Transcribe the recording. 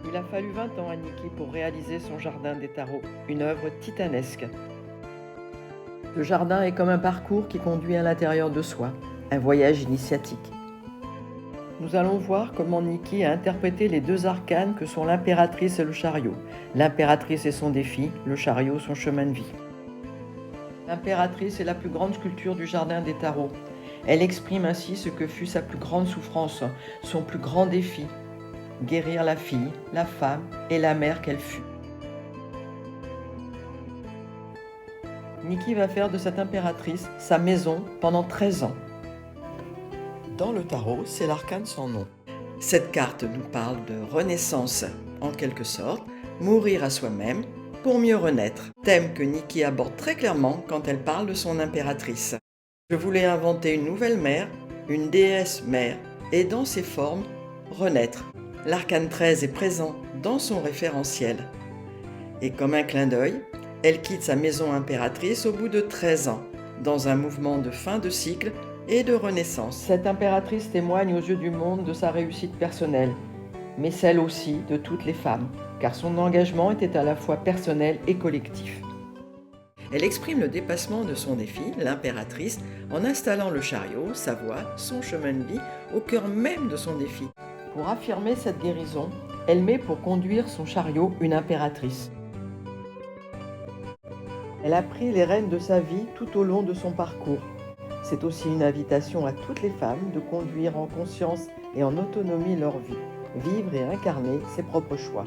Il a fallu 20 ans à Nikki pour réaliser son jardin des tarots, une œuvre titanesque. Le jardin est comme un parcours qui conduit à l'intérieur de soi, un voyage initiatique. Nous allons voir comment Nikki a interprété les deux arcanes que sont l'impératrice et le chariot. L'impératrice et son défi, le chariot son chemin de vie. L'impératrice est la plus grande sculpture du jardin des tarots. Elle exprime ainsi ce que fut sa plus grande souffrance, son plus grand défi, guérir la fille, la femme et la mère qu'elle fut. Nikki va faire de cette impératrice sa maison pendant 13 ans. Dans le tarot, c'est l'arcane sans nom. Cette carte nous parle de renaissance, en quelque sorte, mourir à soi-même pour mieux renaître. Thème que Nikki aborde très clairement quand elle parle de son impératrice. Je voulais inventer une nouvelle mère, une déesse mère, et dans ses formes, renaître. L'arcane 13 est présent dans son référentiel. Et comme un clin d'œil, elle quitte sa maison impératrice au bout de 13 ans, dans un mouvement de fin de cycle et de renaissance. Cette impératrice témoigne aux yeux du monde de sa réussite personnelle, mais celle aussi de toutes les femmes, car son engagement était à la fois personnel et collectif. Elle exprime le dépassement de son défi, l'impératrice, en installant le chariot, sa voie, son chemin de vie, au cœur même de son défi. Pour affirmer cette guérison, elle met pour conduire son chariot une impératrice. Elle a pris les rênes de sa vie tout au long de son parcours. C'est aussi une invitation à toutes les femmes de conduire en conscience et en autonomie leur vie, vivre et incarner ses propres choix.